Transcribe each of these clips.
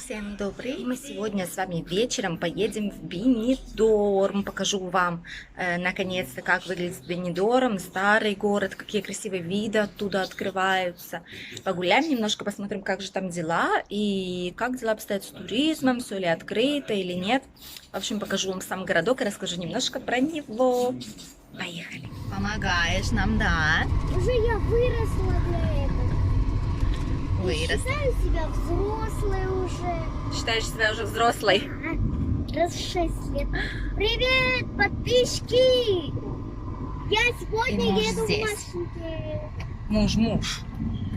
Всем добрый. Мы сегодня с вами вечером поедем в Бенидорм. Покажу вам наконец-то, как выглядит Бенидорм, старый город, какие красивые виды оттуда открываются. Погуляем немножко, посмотрим, как же там дела и как дела обстоят с туризмом, все ли открыто или нет. В общем, покажу вам сам городок и расскажу немножко про него. Поехали. Помогаешь нам, да? Уже я выросла для этого. Вырос. Считаю себя взрослой уже. Считаешь себя уже взрослой? Раз в 6 лет. Привет, подписчики! Я сегодня И муж еду здесь. в машине. Муж.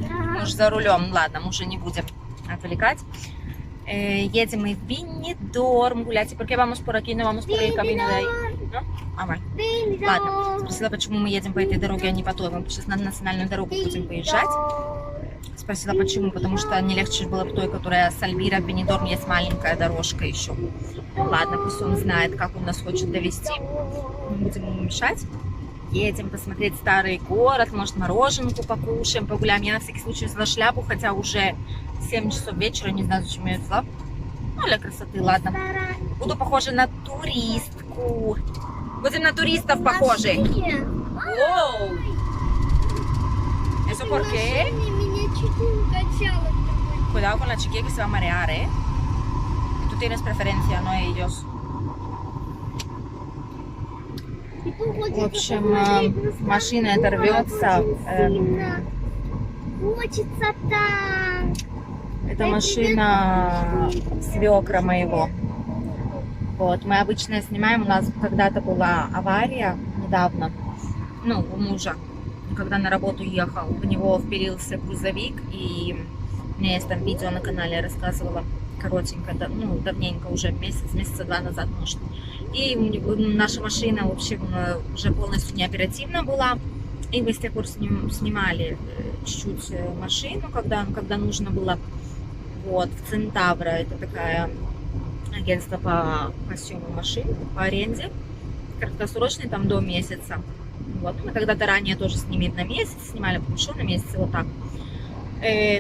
Да. Муж за рулем. Ладно, мужа не будем отвлекать. Едем мы в Бенидорм гулять. ¿Y por qué vamos por aquí? No vamos por el camino de ahí. ¿No? А, вай. Ладно. Спросила, почему мы едем по этой дороге, а не по той. Мы сейчас на национальную дорогу будем поезжать. Спросила, почему. Потому что не легче было бы той, которая с Альбира в Бенидорм. Есть маленькая дорожка еще. Ладно, пусть он знает, как он нас хочет довести. Мы будем ему мешать. Едем посмотреть старый город, может, мороженку покушаем, погуляем. Я на всякий случай взяла шляпу, хотя уже 7 часов вечера, не знаю, зачем я ее взяла. Ну, для красоты, ладно. Буду похожа на туристку. Будем на туристов похожи. Воу! ¿Eso por qué? Меня чуть не укачало. Cuidado con la chiquilla que se va a marear, ¿eh? Tú tienes preferencia, no ellos. В общем, машина оторвется. Хочется там. Это машина свекра моего. Вот, мы обычно снимаем, у нас когда-то была авария недавно, ну, у мужа, когда на работу ехал, в него впилился грузовик, и у меня есть там видео на канале, я рассказывала коротенько, ну, давненько уже, месяца 2 назад, может. И наша машина, в общем, уже полностью неоперативна была, и мы с тех пор снимали чуть-чуть машину, когда нужно было. Вот, в Центавра, это такая агентство по съему машин, по аренде, краткосрочный, там до месяца. Вот, мы когда-то ранее тоже с ними на месяц снимали, потому что на месяц вот так.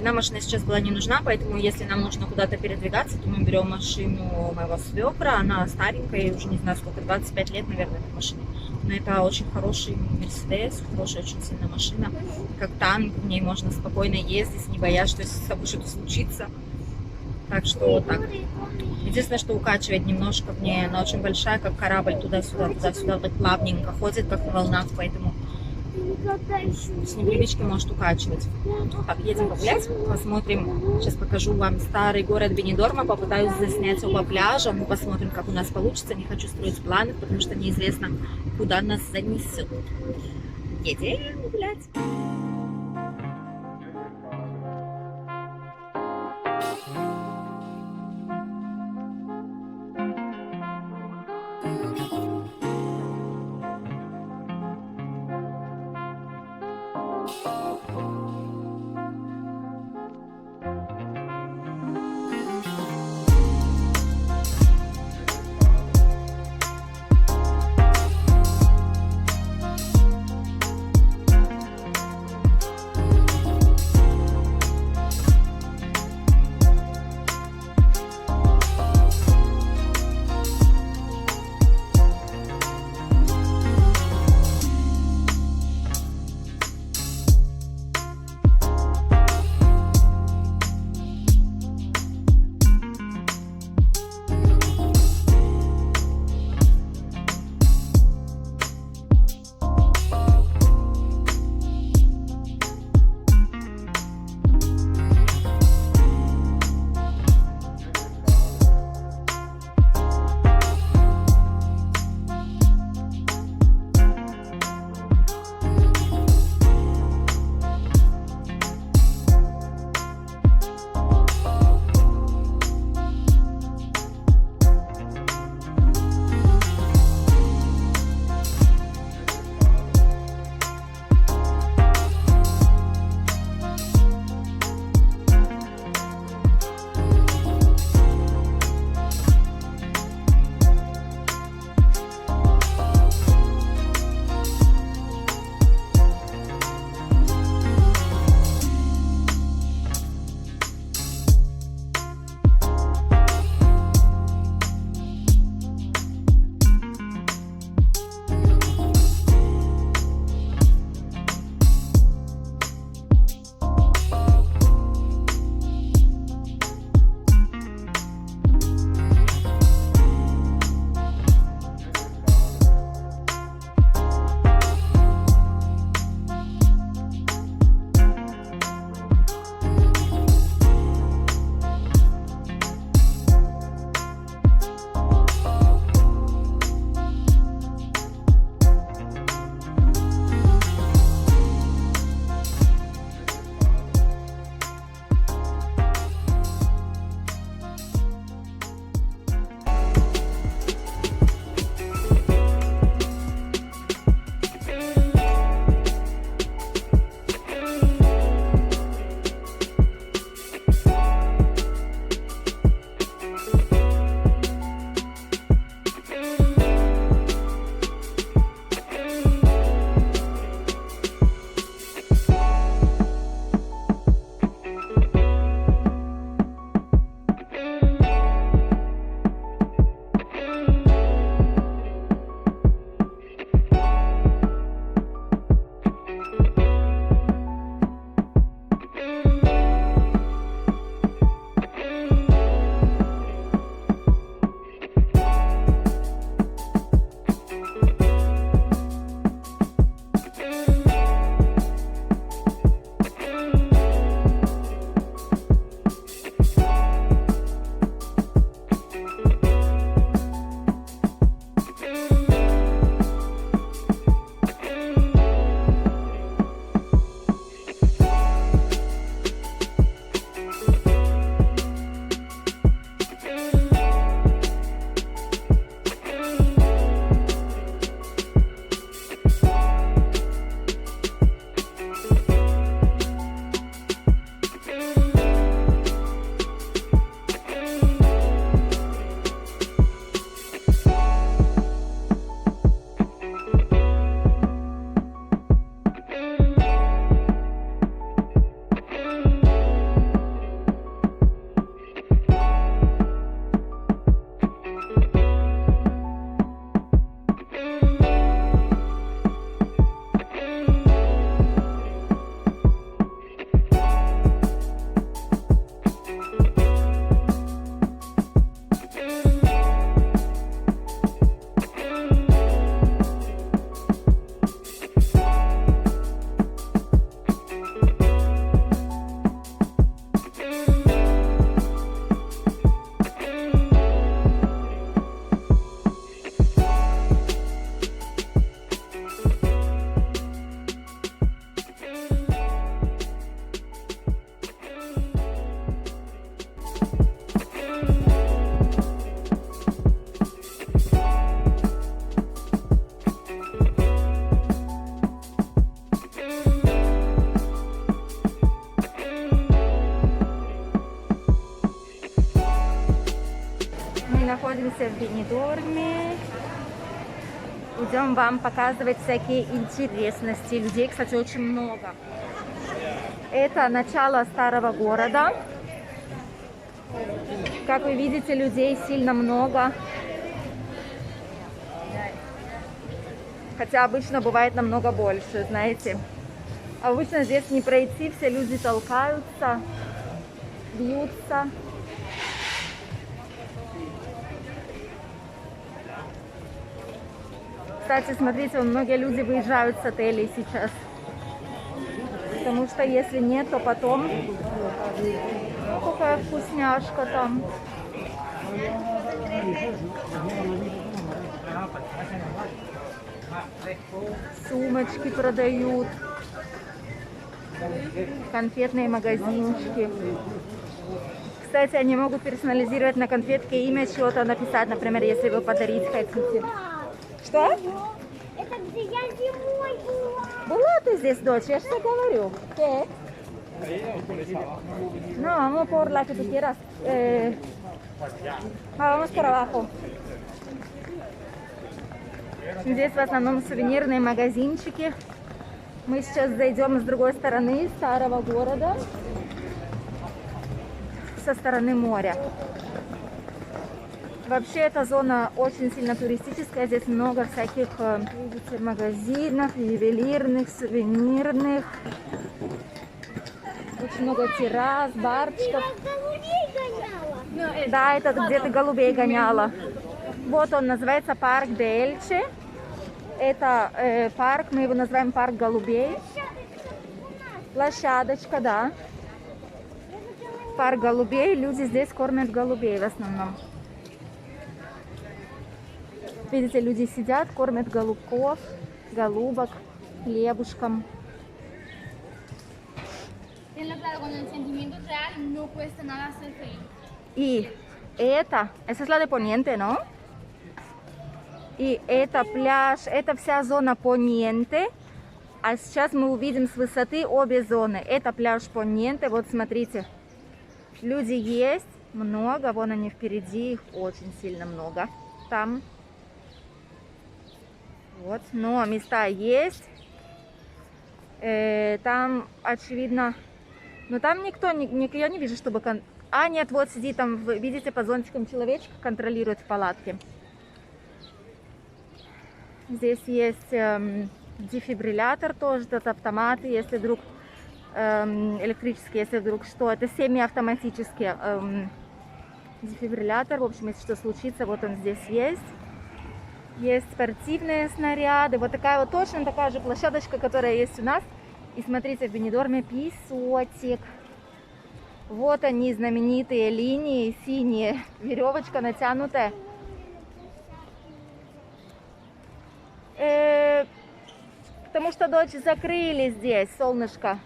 Нам машина сейчас была не нужна, поэтому если нам нужно куда-то передвигаться, то мы берем машину моего свекра, она старенькая, уже не знаю сколько, 25 лет, наверное, этой машине. Но это очень хороший Мерседес, хорошая очень сильная машина, как танк, в ней можно спокойно ездить, не боясь, что с собой что-то случится. Так что вот так. Единственное, что укачивает немножко в ней, она очень большая, как корабль, туда-сюда, так плавненько ходит, как на волнах, поэтому с непривычки может укачивать. Ну так, едем погулять, посмотрим, сейчас покажу вам старый город Бенидорма, попытаюсь заснять его по пляжам, посмотрим, как у нас получится, не хочу строить планы, потому что неизвестно, куда нас занесет. Едем гулять. находимся в Бенидорме. Идем вам показывать всякие интересности. Людей, кстати, очень много. Это начало старого города. Как вы видите, людей сильно много. Хотя обычно бывает намного больше, знаете. Обычно здесь не пройти, все люди толкаются, бьются. Кстати, смотрите, многие люди выезжают с отелей сейчас. Потому что если нет, то потом... Ну, какая вкусняшка там. Сумочки продают. Конфетные магазинчики. Кстати, они могут персонализировать на конфетке имя, чего-то написать, например, если вы подарить хотите. Что? Это где я зимой была. Была ты здесь, дочь? Я же тебе говорю. No, vamos por la que tú quieras. Vamos por abajo. Здесь в основном сувенирные магазинчики. Мы сейчас зайдем с другой стороны старого города, со стороны моря. Вообще эта зона очень сильно туристическая. Здесь много всяких, видите, магазинов, ювелирных, сувенирных. Очень много террас, барчиков. Да, это где ты голубей гоняла. Вот он называется парк Дельче. Это парк, мы его называем парк голубей. Площадочка, да. Парк голубей. Люди здесь кормят голубей в основном. Видите, люди сидят, кормят голубков, голубок, хлебушком. И это es la de Poniente, ¿no? И это пляж, это вся зона Poniente. А сейчас мы увидим с высоты обе зоны. Это пляж Poniente, вот смотрите. Люди есть, много, вон они впереди, их очень сильно много. Там. Вот, но места есть. Там, очевидно, но там никто, я не вижу, чтобы... А, нет, вот сидит там, вы видите, под зонтиком человечек контролирует в палатке. Здесь есть дефибриллятор тоже, этот автомат, если вдруг электрический, если вдруг что. Это семиавтоматический дефибриллятор. В общем, если что случится, вот он здесь есть. Есть спортивные снаряды. Вот такая вот точно такая же площадочка, которая есть у нас. И смотрите, в Бенидорме песочек. Вот они, знаменитые линии синие. Веревочка натянутая. Потому что, дочь, закрыли здесь, солнышко.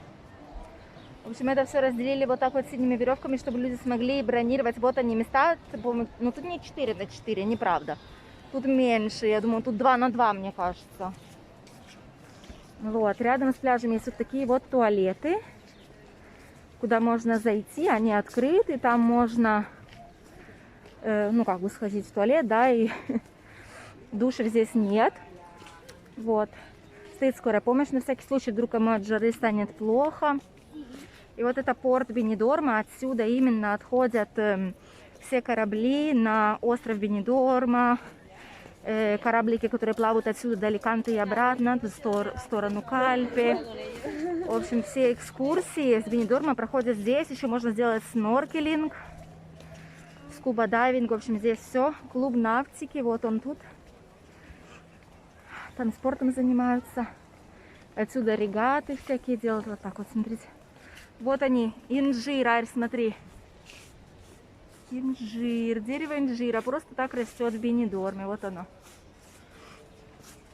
В общем, это все разделили вот так вот синими веревками, чтобы люди смогли бронировать. Вот они места. Ну, тут не 4 на 4, неправда. Тут меньше, я думаю, тут 2 на 2, мне кажется. Вот, рядом с пляжем есть вот такие вот туалеты, куда можно зайти, они открыты, там можно, ну, как бы сходить в туалет, да, и душев здесь нет. Вот, стоит скорая помощь на всякий случай, вдруг кому от жары станет плохо. И вот это порт Бенидорма, отсюда именно отходят все корабли на остров Бенидорма. Кораблики, которые плавают отсюда до Аликанте и обратно, в сторону Кальпи. В общем, все экскурсии с Бенидорма проходят здесь. Еще можно сделать сноркелинг, скуба-дайвинг. В общем, здесь все. Клуб Навтики, вот он тут. Там спортом занимаются. Отсюда регаты всякие делают. Вот так вот, смотрите. Вот они, инжир, Арь, смотри. Инжир, дерево инжира просто так растет в Бенидорме, вот оно.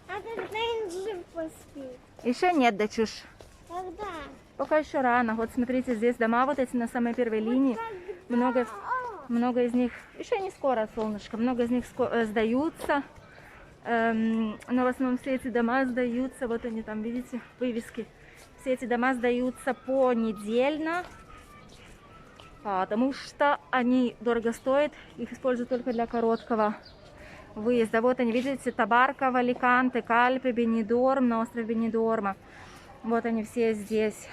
А когда инжир поспеет? Еще нет, дочуш. Когда? Пока еще рано. Вот смотрите, здесь дома вот эти на самой первой линии. Много из них, еще не скоро, солнышко, много из них сдаются. Но в основном все эти дома сдаются, вот они там, видите, вывески. Все эти дома сдаются понедельно. потому что они дорого стоят, их используют только для короткого выезда. Вот они, видите, Табарка, Аликанте, Кальпе, Бенидорм, на остров Бенидорма. Вот они все здесь.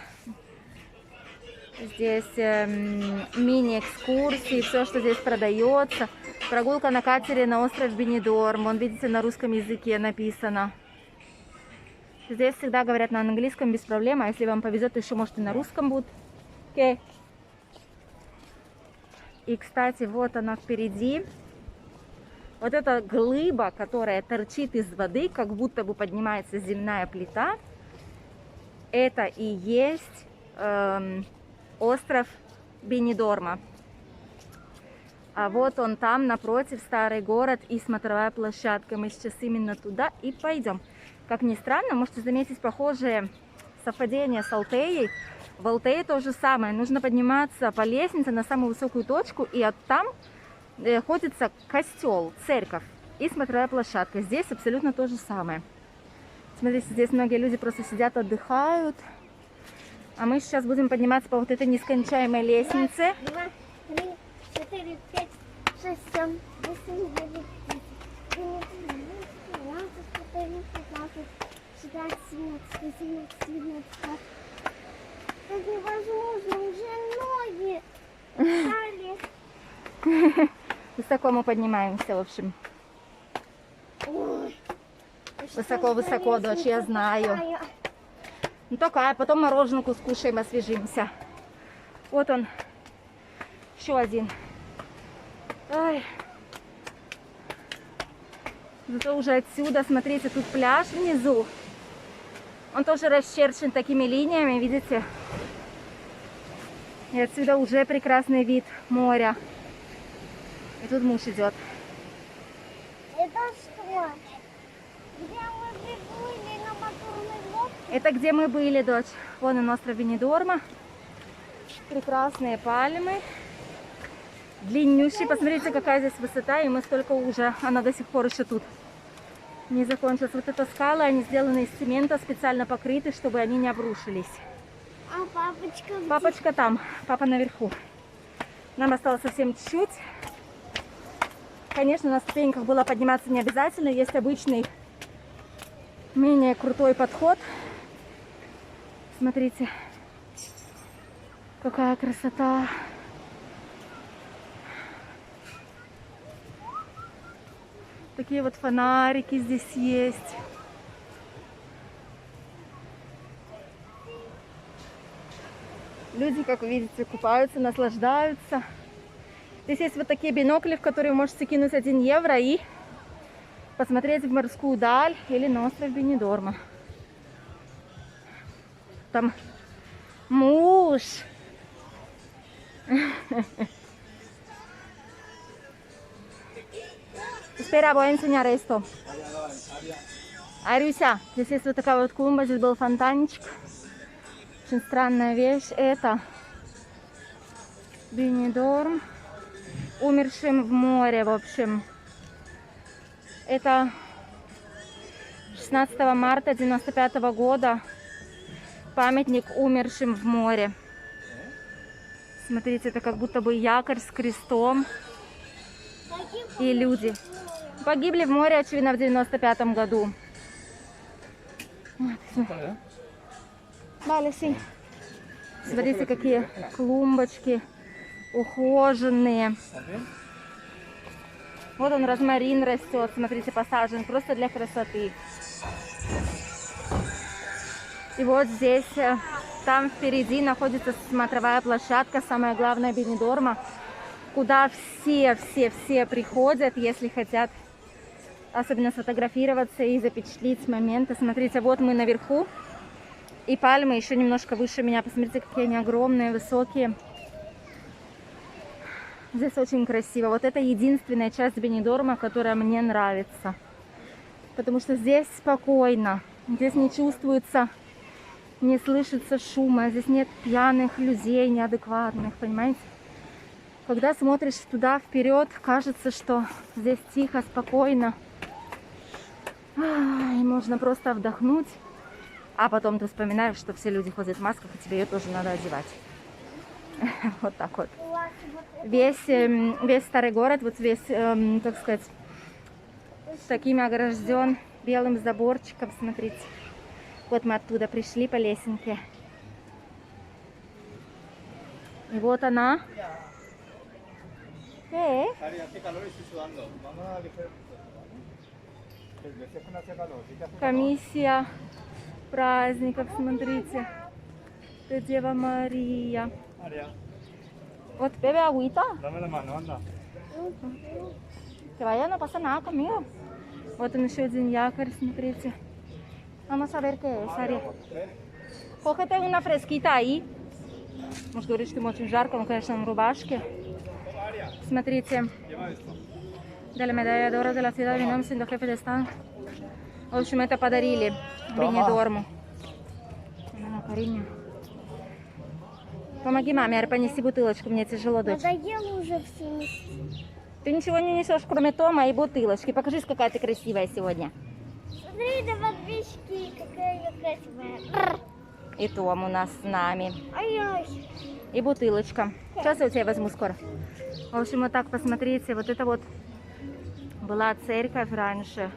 Здесь мини-экскурсии, все, что здесь продается. Прогулка на катере на остров Бенидорм. Вон, видите, на русском языке написано. Здесь всегда говорят на английском без проблем, а если вам повезет, то еще может и на русском будет. Okay. И, кстати, вот она впереди. Вот эта глыба, которая торчит из воды, как будто бы поднимается земная плита, это и есть остров Бенидорма. А вот он там, напротив, старый город и смотровая площадка. Мы сейчас именно туда и пойдем. Как ни странно, можете заметить похожее совпадение с Алтеей. В Алтее то же самое. Нужно подниматься по лестнице на самую высокую точку, и там находится костел, церковь и смотровая площадка. Здесь абсолютно то же самое. Смотрите, здесь многие люди просто сидят, отдыхают. А мы сейчас будем подниматься по вот этой нескончаемой лестнице. 2, 3, 4, 5, 6, 7, 8, 9, 10, 11, 12, 14, 15, 16, 17, 18, 19. Это невозможно, уже ноги устали. Высоко мы поднимаемся, в общем. Высоко-высоко, дочь, я знаю. Ну такая, потом мороженку скушаем, освежимся. Вот он, еще один. Ай. Зато уже отсюда, смотрите, тут пляж внизу. Он тоже расчерчен такими линиями, видите? И отсюда уже прекрасный вид моря. И тут муж идет. Это что? Где мы были на моторной лодке? Это где мы были, дочь. Вон он, остров Бенидорма. Прекрасные пальмы. Длиннющий. Посмотрите, какая здесь высота. И мы столько уже. Она до сих пор еще тут не закончилась. Вот это скалы, они сделаны из цемента, специально покрыты, чтобы они не обрушились. А папочка где? Папочка там, папа наверху. Нам осталось совсем чуть-чуть. Конечно, на ступеньках было подниматься не обязательно. Есть обычный, менее крутой подход. Смотрите, какая красота. Такие вот фонарики здесь есть. Люди, как вы видите, купаются, наслаждаются. Здесь есть вот такие бинокли, в которые вы можете кинуть 1 евро и посмотреть в морскую даль или на остров Бенидорма. Там муж. Espera, voy a enseñar esto. Арюся, здесь есть вот такая вот клумба, здесь был фонтанчик. Очень странная вещь. Это Бенидорм, умершим в море, в общем. Это 16 марта 95 года памятник умершим в море. Смотрите, это как будто бы якорь с крестом. И люди погибли в море, очевидно, в 95 году. Смотрите, какие клумбочки ухоженные. Вот он, розмарин растет, смотрите, посажен просто для красоты. И вот здесь, там впереди находится смотровая площадка, самая главная Бенидорма, куда все приходят, если хотят особенно сфотографироваться и запечатлеть моменты. Смотрите, вот мы наверху, и пальмы еще немножко выше меня. Посмотрите, какие они огромные, высокие. Здесь очень красиво. Вот это единственная часть Бенидорма, которая мне нравится. Потому что здесь спокойно. Здесь не чувствуется, не слышится шума. Здесь нет пьяных людей, неадекватных, понимаете? Когда смотришь туда вперед, кажется, что здесь тихо, спокойно. И можно просто вдохнуть. А потом ты вспоминаешь, что все люди ходят в масках, и тебе ее тоже надо одевать. Вот так вот. весь старый город, вот весь, так сказать, с такими огражден белым заборчиком, смотрите. Вот мы оттуда пришли по лесенке. Y вот она. ¿Qué? Комиссия праздников, смотрите. Это Дева Мария. Вот bebe agüita. Dame la mano, anda. Que vaya, no pasa nada conmigo. Вот он еще один якорь, смотрите. Vamos a ver qué es, Ari. Cógete una fresquita ahí. Может, говорит, что ему очень жарко, он, конечно, в рубашке. Смотрите. De la medalla de oro de la ciudad de Benidorm, siendo jefe de Estado. В общем, это подарили Бенидорму. Помоги маме, Ари, понеси бутылочку, мне тяжело, дочь. Надоело уже все нести. Ты ничего не несешь, кроме Тома и бутылочки. Покажись, какая ты красивая сегодня. Смотри, да подписчики, какая я красивая. И Том у нас с нами. Ай-яй. И бутылочка. Сейчас я у тебя возьму скоро. В общем, вот так посмотрите. Вот это вот была церковь раньше.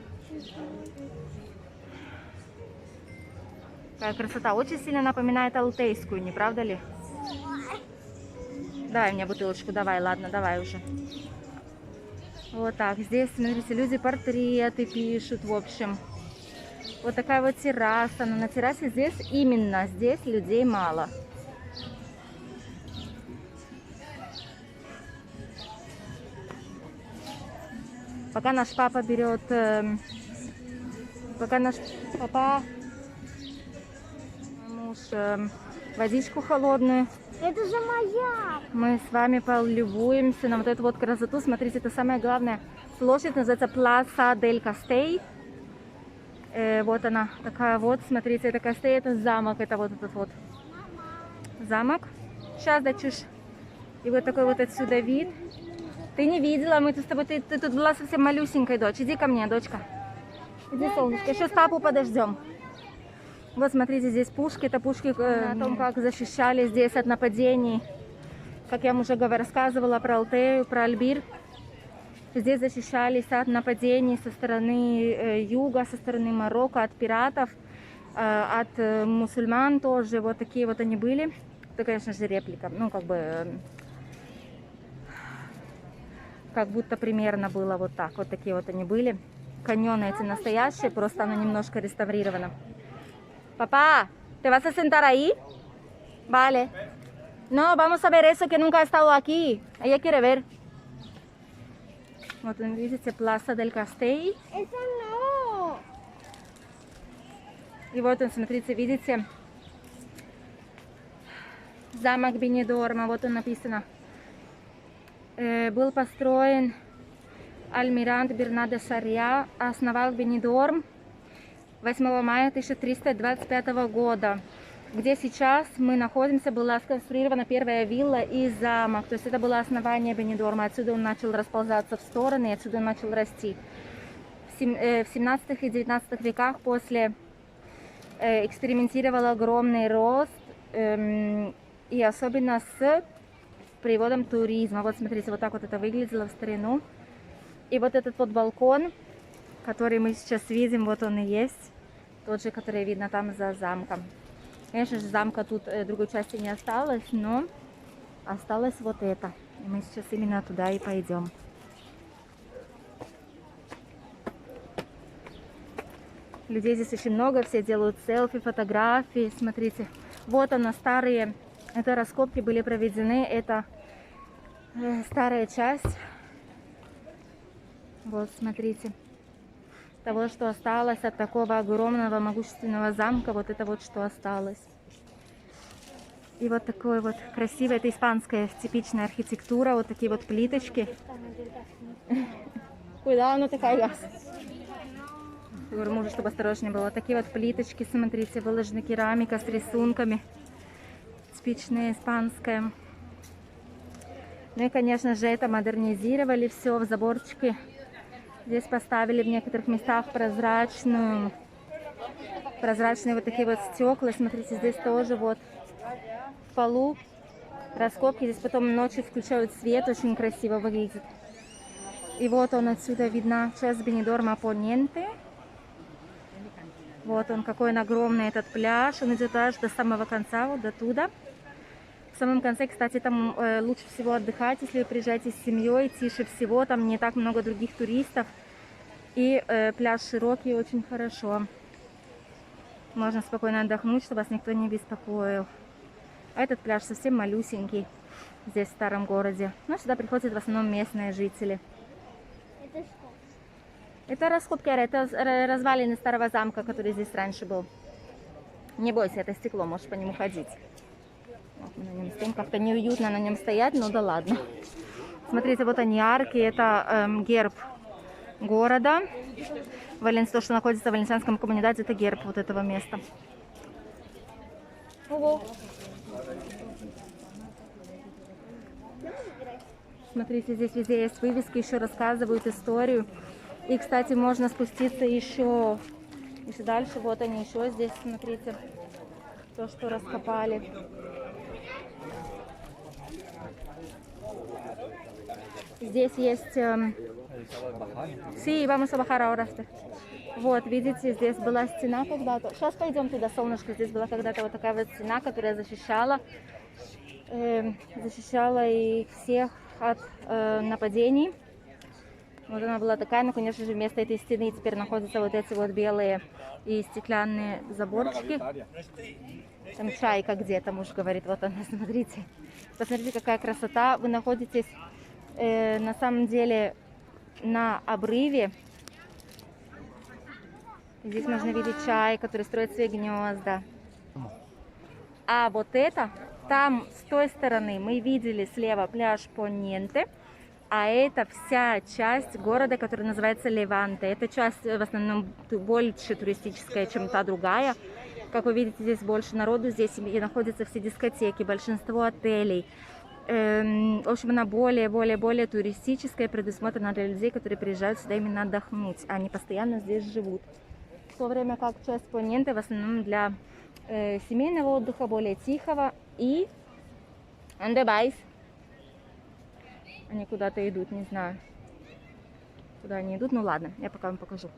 Какая красота. Очень сильно напоминает Алтейскую, не правда ли? Дай мне бутылочку, давай, ладно, давай уже. Вот так. Здесь, смотрите, люди портреты пишут, в общем. Вот такая вот терраса. Но на террасе здесь, именно здесь людей мало. Пока наш папа берет... пока наш папа... муж водичку холодную. Это же моя. Мы с вами полюбуемся на вот эту вот красоту. Смотрите, это самое главное. Площадь называется Пласа дель Кастей. Вот она, такая вот. Смотрите, это Кастей, это замок. Это вот этот вот замок. Сейчас, дочусь. И вот такой вот отсюда вид. Ты не видела, мы тут с тобой, ты тут была совсем малюсенькой, дочь. Иди ко мне, дочка. Иди, солнышко. Сейчас папу подождем. Вот смотрите, здесь пушки. Это пушки о том, как защищали здесь от нападений. Как я вам уже рассказывала про Алтею, про Альбир. Здесь защищались от нападений со стороны юга, со стороны Марокко, от пиратов, от мусульман тоже. Вот такие вот они были. Это, конечно же, реплика. Ну, как бы... как будто примерно было вот так. Вот такие вот они были. Каньоны эти настоящие, просто оно немножко реставрировано. Papá, ¿te vas a sentar ahí? Vale. No, vamos a ver eso que nunca ha estado aquí. Ella quiere ver. Вот вы видите, Пласа дель Кастей. Это no. И вот он, смотрите, видите, замок Бенидорма. Вот он написано. Был построен Альмирант Бернардо Сарья, основал Бенидорм 8 мая 1325 года. Где сейчас мы находимся, была сконструирована первая вилла и замок. То есть это было основание Бенидорма. Отсюда он начал расползаться в стороны, и отсюда он начал расти. В 17 и 19 веках после экспериментировал огромный рост, и особенно с приводом туризма. Вот смотрите, вот так вот это выглядело в старину. И вот этот вот балкон, который мы сейчас видим, вот он и есть. Тот же, который видно там за замком. Конечно же, замка тут другой части не осталось, но осталось вот это. И мы сейчас именно туда и пойдем. Людей здесь очень много, все делают селфи, фотографии. Смотрите, вот она, старые, это раскопки были проведены, это старая часть. Вот, смотрите. Того, что осталось от такого огромного могущественного замка, вот это вот что осталось. И вот такой вот красивый, это испанская типичная архитектура, вот такие вот плиточки. Куда оно такая? Говорю мужу, чтобы осторожнее было. Вот такие вот плиточки, смотрите, выложена керамика с рисунками. Типичная испанская. Ну и, конечно же, это модернизировали все в заборчике. Здесь поставили в некоторых местах прозрачные вот такие вот стекла. Смотрите, здесь тоже вот в полу раскопки. Здесь потом ночью включают свет, очень красиво выглядит. И вот он отсюда видно, часть Бенидорма Поненте. Вот он, какой он огромный этот пляж. Он идет аж до самого конца, вот до туда. В самом конце, кстати, там лучше всего отдыхать, если вы приезжаете с семьей, тише всего, там не так много других туристов. И пляж широкий, очень хорошо. Можно спокойно отдохнуть, чтобы вас никто не беспокоил. А этот пляж совсем малюсенький здесь, в старом городе. Но сюда приходят в основном местные жители. Это что? Это раскопки, это развалины старого замка, который здесь раньше был. Не бойся, это стекло, можешь по нему ходить. Вот мы на нем стоим, как-то неуютно на нем стоять, но да ладно. Смотрите, вот они арки, это герб города. То, что находится в Валенсианском коммунидаде, это герб вот этого места. Ого. Смотрите, здесь везде есть вывески, еще рассказывают историю. И, кстати, можно спуститься еще дальше. Вот они еще здесь, смотрите, то, что раскопали. Здесь есть... Sí, vamos a bajar ahora. Вот, видите, здесь была стена когда-то. Сейчас пойдем туда, солнышко. Здесь была когда-то вот такая вот стена, которая защищала и всех от нападений. Вот она была такая, но, конечно же, вместо этой стены теперь находятся вот эти вот белые и стеклянные заборчики. Там чайка где-то, муж говорит, вот она, смотрите. Посмотрите, какая красота. Вы находитесь на самом деле на обрыве. Здесь можно видеть чай, который строит свои гнезда. А вот это, там с той стороны мы видели слева пляж Поненте, а это вся часть города, которая называется Леванте. Эта часть в основном больше туристическая, чем та другая. Как вы видите, здесь больше народу, здесь и находятся все дискотеки, большинство отелей. В общем, она более туристическая, предусмотрена для людей, которые приезжают сюда именно отдохнуть, а не постоянно здесь живут. В то время как часть Поненте в основном для семейного отдыха, более тихого. И Андебайс. Они куда-то идут, не знаю, куда они идут. Ну ладно, я пока вам покажу.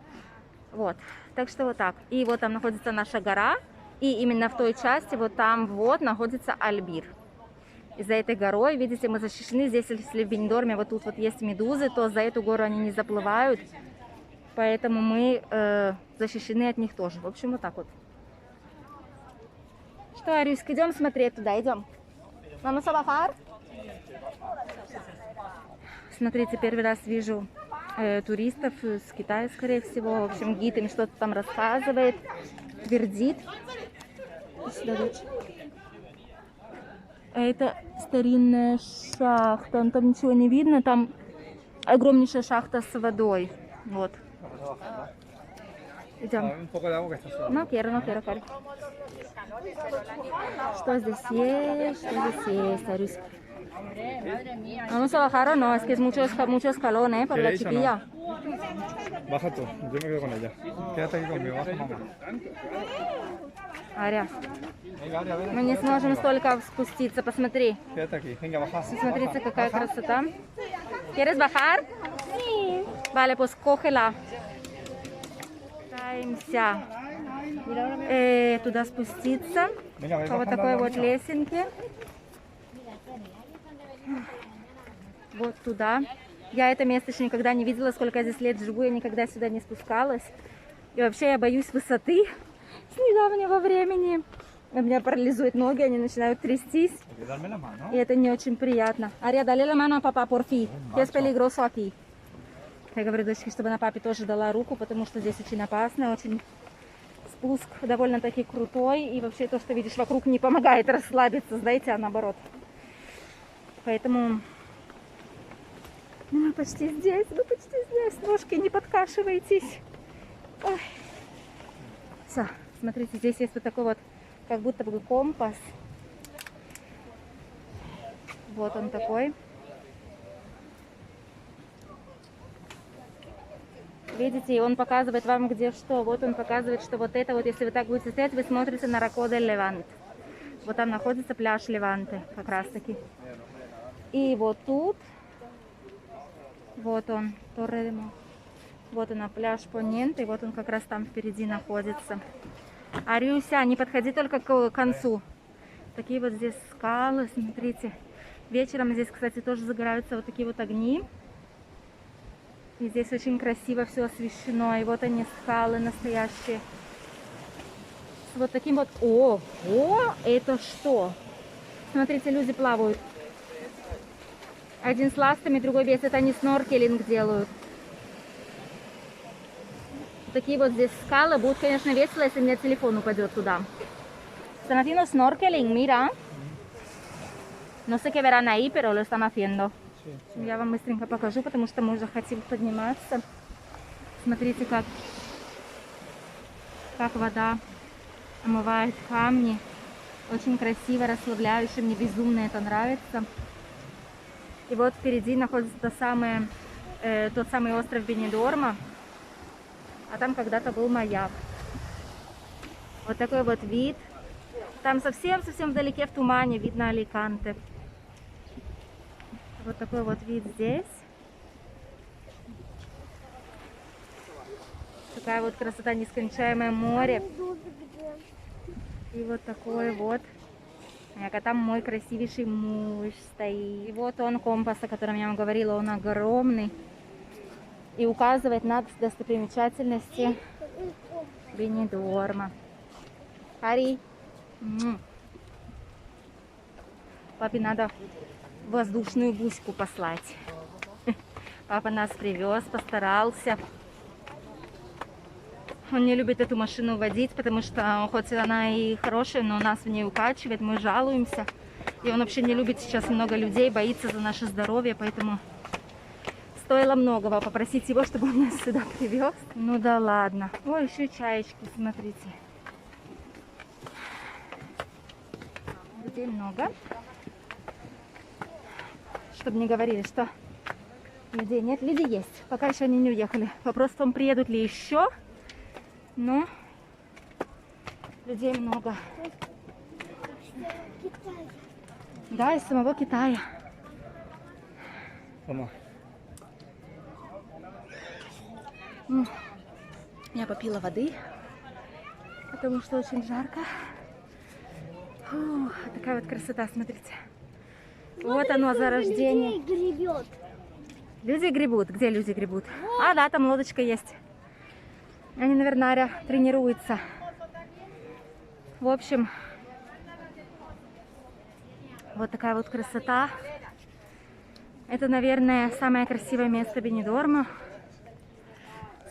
Вот, так что вот так. И вот там находится наша гора, и именно в той части, вот там вот, находится Альбир. И за этой горой, видите, мы защищены. Здесь, если в Бенидорме вот тут вот есть медузы, то за эту гору они не заплывают. Поэтому мы защищены от них тоже. В общем, вот так вот. Что, Арюська, идем смотреть туда, идем. Vamos a bajar? Смотрите, первый раз вижу туристов с Китая, скорее всего. В общем, гид им что-то там рассказывает, твердит. Сюда, дочь. Это старинная шахта, там ничего не видно, там огромнейшая шахта с водой. Вот. Идем. No quiero, Кари. Что здесь есть, Арис? Vamos a bajar o no, es que es mucho escalón, por la chiquilla. Baja tú, yo me quedo con ella. Quédate aquí conmigo, baja mamá. Аря, мы не сможем столько спуститься, посмотри. Quédate aquí, venga, baja. Смотрите, какая красота. ¿Quieres bajar? Sí. Vale, pues cógela. Пытаемся туда спуститься по вот такой вот лесенке. Вот туда. Я это место еще никогда не видела, сколько я здесь лет живу, я никогда сюда не спускалась. И вообще я боюсь высоты с недавнего времени. У меня парализуют ноги, они начинают трястись. И это не очень приятно. Ария, dale la mano a papá, por fin. Es peligroso aquí. Я говорю дочке, чтобы она папе тоже дала руку, потому что здесь очень опасно, очень спуск довольно-таки крутой. И вообще то, что видишь вокруг, не помогает расслабиться, знаете, а наоборот. Поэтому мы почти здесь, ножки не подкашивайтесь. Ой. Все, смотрите, здесь есть вот такой вот, как будто бы компас. Вот он такой. Видите, и он показывает вам где что. Вот он показывает, что вот это вот, если вы так будете стоять, вы смотрите на Роко дель Левант. Вот там находится пляж Леванте, как раз таки. И вот тут, вот он, Торремо. Вот он, пляж Поненте, и вот он как раз там впереди находится. Арюся, не подходи только к концу. Такие вот здесь скалы, смотрите. Вечером здесь, кстати, тоже загораются вот такие вот огни. И здесь очень красиво все освещено. И вот они, скалы настоящие. С вот таким вот... О, это что? Смотрите, люди плавают. Один с ластами, другой без. Это они сноркелинг делают. Такие вот здесь скалы. Будет, конечно, весело, если у меня телефон упадет туда. Están haciendo snorkeling, mira. No sé qué verán ahí, pero lo están haciendo. Я вам быстренько покажу, потому что мы уже хотим подниматься. Смотрите, как вода омывает камни. Очень красиво, расслабляюще. Мне безумно это нравится. И вот впереди находится тот самый остров Бенидорма. А там когда-то был маяк. Вот такой вот вид. Там совсем вдалеке в тумане видно Аликанте. Вот такой вот вид здесь. Такая вот красота, нескончаемое море. И вот такой вот. А там мой красивейший муж стоит. И вот он, компас, о котором я вам говорила, он огромный. И указывает на достопримечательности Бенидорма. Хари. Папе надо воздушную гуську послать. Папа нас привез, постарался. Он не любит эту машину водить, потому что хоть она и хорошая, но нас в ней укачивает, мы жалуемся. И он вообще не любит сейчас много людей, боится за наше здоровье, поэтому стоило многого попросить его, чтобы он нас сюда привез. Ну да ладно. Ой, еще чаечки, смотрите. Людей много. Чтобы не говорили, что людей нет. Люди есть. Пока еще они не уехали. Вопрос в том, приедут ли еще. Но людей много. Да, из самого Китая. Vamos. Я попила воды, потому что очень жарко. Фу, такая вот красота, смотрите. Вот оно, зарождение. Гребет. Люди гребут. Где люди гребут? А, да, там лодочка есть. Они, наверное, тренируются. В общем, вот такая вот красота. Это, наверное, самое красивое место Бенидорма.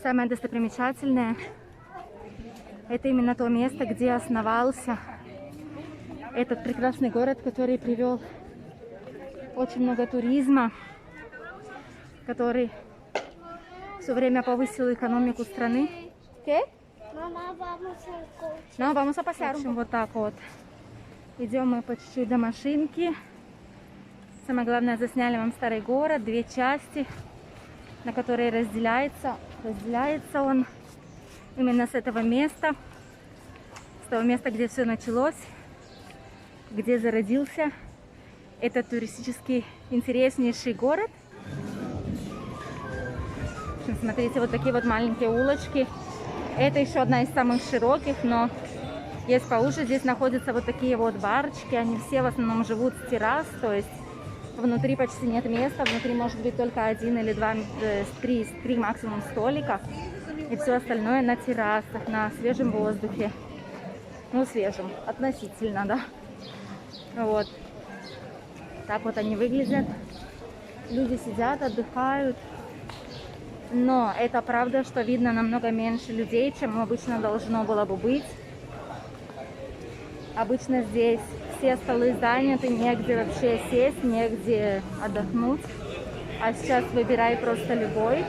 Самое достопримечательное. Это именно то место, где основался этот прекрасный город, который привел очень много туризма, который все время повысил экономику страны. ¿Qué? Мама, vamos al coche. No, vamos a pasear. В общем, вот так вот. Идем мы по чуть-чуть до машинки. Самое главное, засняли вам старый город, две части, на которые разделяется он именно с этого места, с того места, где все началось, где зародился этот туристический интереснейший город. В общем, смотрите, вот такие вот маленькие улочки. Это еще одна из самых широких, но есть поуже. Здесь находятся вот такие вот барочки. Они все в основном живут с террас, то есть внутри почти нет места. Внутри может быть только один или два, три максимум столика. И все остальное на террасах, на свежем воздухе. Ну, свежем, относительно, да. Вот. Так вот они выглядят. Люди сидят, отдыхают. Но это правда, что видно намного меньше людей, чем обычно должно было бы быть. Обычно здесь все столы заняты, негде вообще сесть, негде отдохнуть. А сейчас выбирай просто любой.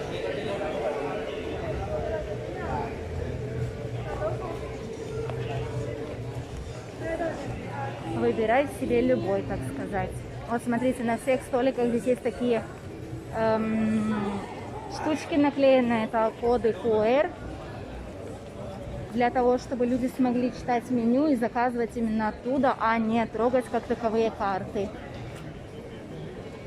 Выбирай себе любой, так сказать. Вот смотрите, на всех столиках здесь есть такие штучки наклеенные, это коды QR. для того, чтобы люди смогли читать меню и заказывать именно оттуда, а не трогать как таковые карты.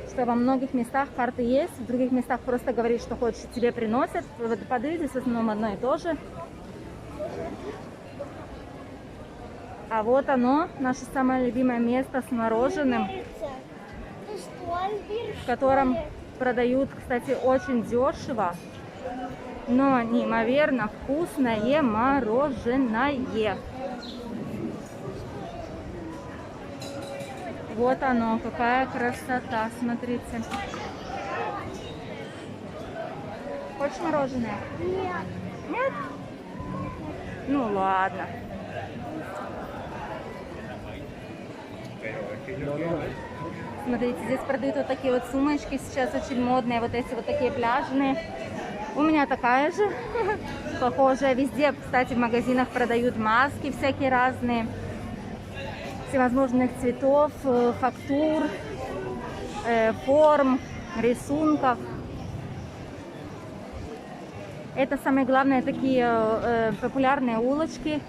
Что во многих местах карты есть, в других местах просто говоришь, что хочешь, тебе приносят. В водопады здесь в основном одно и то же. А вот оно, наше самое любимое место с мороженым, в котором продают, кстати, очень дешево, но неимоверно вкусное мороженое. Вот оно, какая красота, смотрите. Хочешь мороженое? Нет. Нет? Ну ладно. Смотрите, здесь продают вот такие вот сумочки, сейчас очень модные, вот эти вот такие пляжные. У меня такая же, похожая. Везде, кстати, в магазинах продают маски всякие разные, всевозможных цветов, фактур, форм, рисунков. Это самое главное, такие популярные улочки.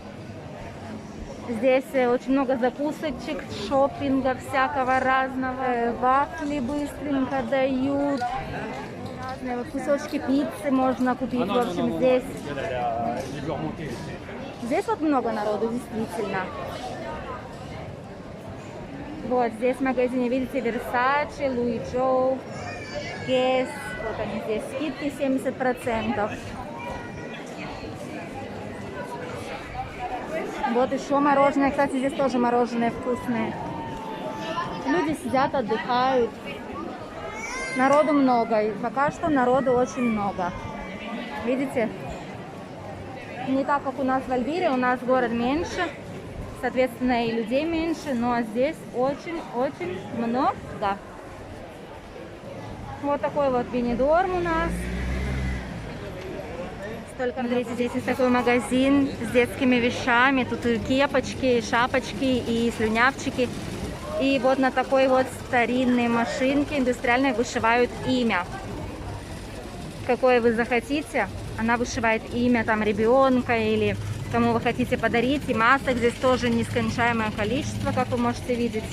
Здесь очень много закусочек, шопинга всякого разного. Вафли быстренько дают. Разные вот кусочки пиццы можно купить. В общем, здесь вот много народу, действительно. Вот здесь в магазине, видите, Versace, Louis Vuitton, Guess. Вот они здесь, скидки 70%. Вот еще мороженое. Кстати, здесь тоже мороженое вкусное. Люди сидят, отдыхают. Народу много. И пока что народу очень много. Видите? Не так, как у нас в Альбире. У нас город меньше. Соответственно, и людей меньше. Но здесь очень-очень много. Вот такой вот Бенидорм у нас. Только, смотрите, здесь есть такой магазин с детскими вещами. Тут и кепочки, и шапочки, и слюнявчики. И вот на такой вот старинной машинке индустриальной вышивают имя. Какое вы захотите, она вышивает имя там ребенка или кому вы хотите подарить. И масок здесь тоже нескончаемое количество, как вы можете видеть.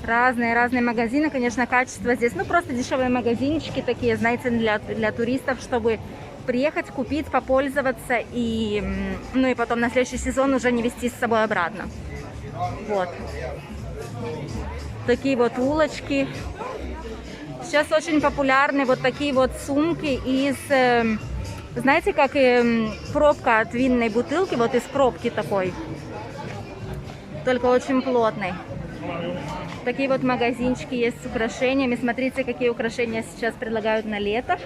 Разные магазины, конечно, качество здесь, ну, просто дешевые магазинчики такие, знаете, для туристов, чтобы приехать, купить, попользоваться и, ну, и потом на следующий сезон уже не везти с собой обратно. Вот. Такие вот улочки. Сейчас очень популярны вот такие вот сумки из, знаете, как пробка от винной бутылки, вот из пробки такой, только очень плотной. Такие вот магазинчики есть с украшениями. Смотрите, какие украшения сейчас предлагают на лето.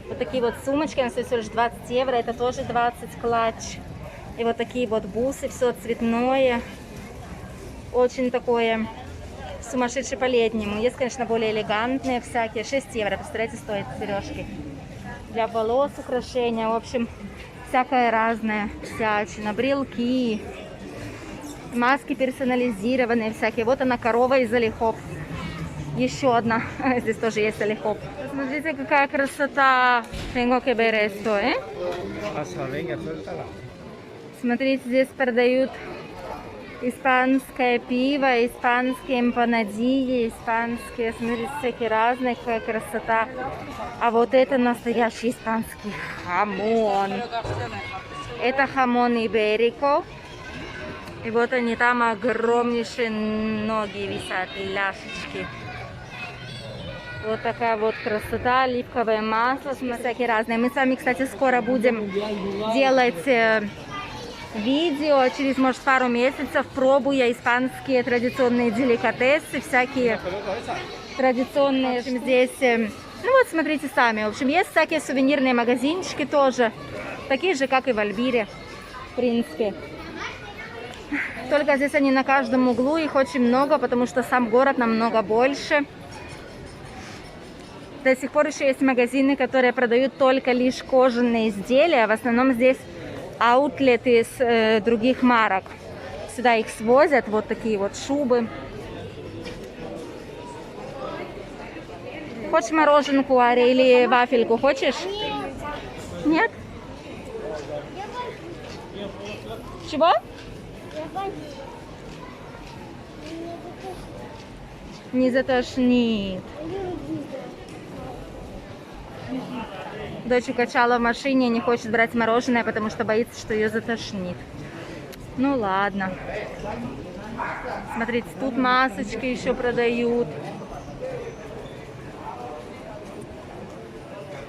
Вот такие вот сумочки, она стоит всего лишь 20 евро, это тоже 20 клатч. И вот такие вот бусы, все цветное. Очень такое сумасшедшее по-летнему. Есть, конечно, более элегантные всякие. 6 евро, представляете, стоят сережки. Для волос украшения, в общем, всякое разное. Всячина, брелки. Маски персонализированные всякие. Вот она, корова из олихоп. Еще одна. Здесь тоже есть олихоп. Смотрите, какая красота. Смотрите, здесь продают испанское пиво, испанские эмпанадильи, испанские, смотрите, всякие разные. Какая красота. А вот это настоящий испанский хамон. Это хамон иберико. И вот они там, огромнейшие ноги висят, ляшечки. Вот такая вот красота, оливковое масло, всякие разные. Мы с вами, кстати, скоро будем делать видео, через, может, пару месяцев, пробуя испанские традиционные деликатесы, всякие традиционные. В общем, здесь, ну вот, смотрите сами. В общем, есть всякие сувенирные магазинчики тоже, такие же, как и в Альбире, в принципе. Только здесь они на каждом углу, их очень много, потому что сам город намного больше. До сих пор еще есть магазины, которые продают только лишь кожаные изделия. В основном здесь аутлеты из других марок. Сюда их свозят, вот такие вот шубы. Хочешь мороженку, Ари, или вафельку, хочешь? Чего? Я боюсь. Не затошнит. Дочь укачала в машине и не хочет брать мороженое, потому что боится, что ее затошнит. Ну ладно. Смотрите, тут масочки еще продают.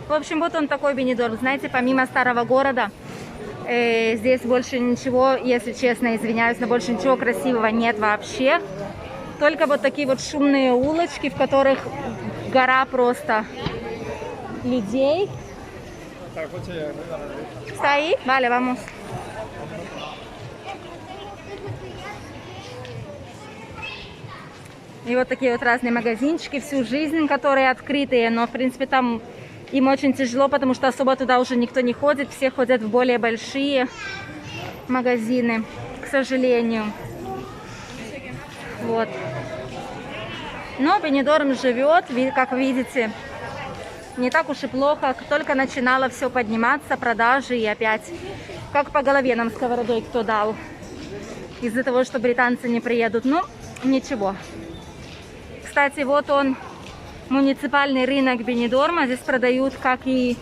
В общем, вот он такой Бенидорм. Знаете, помимо старого города, здесь больше ничего, если честно, извиняюсь, но больше ничего красивого нет вообще. Только вот такие вот шумные улочки, в которых гора просто людей. Está ahí? Vale, vamos. И вот такие вот разные магазинчики всю жизнь, которые открытые, но в принципе там им очень тяжело, потому что особо туда уже никто не ходит, все ходят в более большие магазины, к сожалению. Вот. Но Бенидорм живет, как видите, не так уж и плохо. Только начинало все подниматься, продажи, и опять, как по голове нам сковородой кто дал. Из-за того, что британцы не приедут. Ну, ничего. Кстати, вот он, муниципальный рынок Бенидорма. Здесь продают как и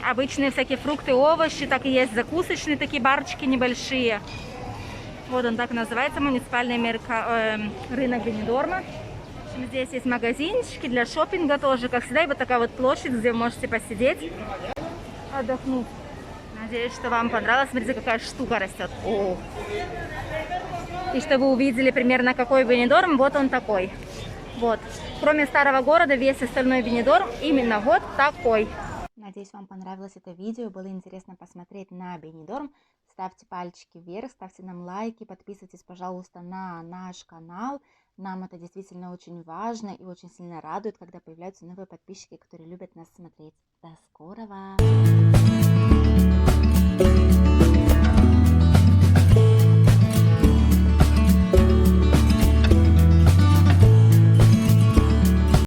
обычные всякие фрукты, овощи, так и есть закусочные такие барчики небольшие. Вот он так называется, муниципальный рынок Бенидорма. Здесь есть магазинчики для шопинга тоже, как всегда. И вот такая вот площадь, где вы можете посидеть, отдохнуть. Надеюсь, что вам понравилось. Смотрите, какая штука растет. О! И чтобы вы увидели примерно какой Бенидорм, вот он такой. Вот. Кроме старого города, весь остальной Бенидорм именно вот такой. Надеюсь, вам понравилось это видео, было интересно посмотреть на Бенидорм. Ставьте пальчики вверх, ставьте нам лайки, подписывайтесь, пожалуйста, на наш канал. Нам это действительно очень важно и очень сильно радует, когда появляются новые подписчики, которые любят нас смотреть. До скорого!